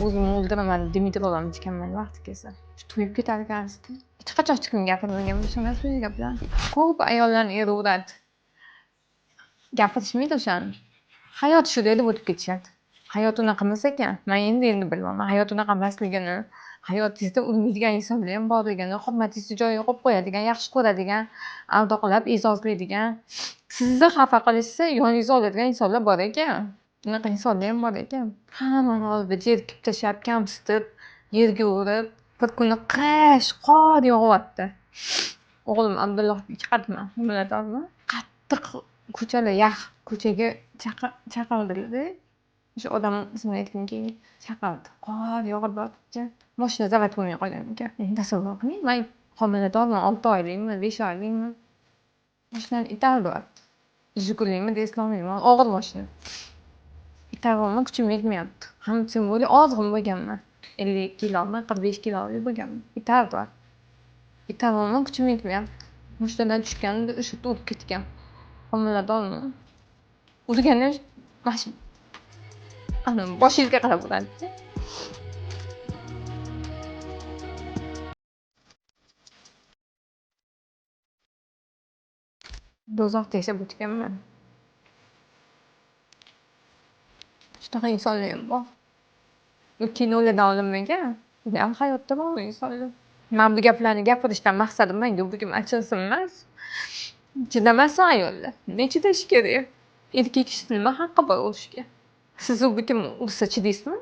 o'zimni o'ldiraman Dmitriy olamiz ekanman vaqti kelsa. To'yib ketar ekansiz-da. Hech qachon hech kimga gapirmagan bo'lsangiz bu gaplarni. Ko'p ayollarni eri uradi. Gapirishmaydi o'shani. Hayot shu deb o'tib ketishadi. Hayot unaqa emas ekan. Men endi bilaman. Hayot unaqa emasligini, hayotingizda unmaydigan insonlar ham borligini, hurmatingizni joyiga qo'yib qo'yadigan, yaxshi ko'radigan, ardoqlab, e'zozlaydigan, sizni xafa qilishsa yoningizga oladigan insonlar bor ekan. Unaqa insonlar ham bor ekan. Hammani oldida jerkib tashlab, kamsitib, yerga urib, bir kuni qish, qor yog'yapti. O'g'lim Abdullohga chiqardiman, biladormi? Qattiq ko'chalar ko'chaga chaqirdilar-da. O'sha odam ismini aytgim kelmaydi. Chaqirdi. Qor yog'yapti. Mashina zavat bo'lmay qolgan ekan. Endi tasavvur qiling, men homiladorman, 6 oylikmi, 5 oylikmi? Mashinani itarib, Jigulimi, Deslomimi, og'ir mashina. Itarolmay kuchim yetmayapti. Hammasini bo'lib ozg'in bo'lganman. 50 kilomi, 45 kilolik bo'lganman. Itarolmay kuchim yetmayapti. Mashinadan tushganimda o'sha urib ketgan. Homiladorman. Urganda mashina boshingizga qarab uradi. Do'zaxda yashab o'tganman. Shunaqa insonlar ham bor. U kinolardan olinmagan. Real hayotda bor insonlar. Men bu gaplarni gapirishdan maqsadim menga bugun achinsin emas. Chidamasdan ayollar. Nima chidash kerak? Erkak kishini nima haqqi bor urishga? Siz u bugun ursa chidaysizmi?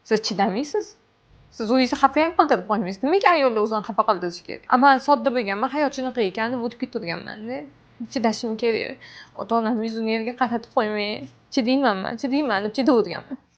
Siz chidamaysiz. Siz o'zingizni xafa ham qildirib qo'ymaysiz. Nimaga ayollar o'zini xafa qildirish kerak? Aman sodda bo'lganman, hayot shunaqa ekan deb o'tib ketaverganman-da. Chidashim kerak. Ota-onam yuzini yerga qaratib qo'ymay, chidayman deb chidaverganman.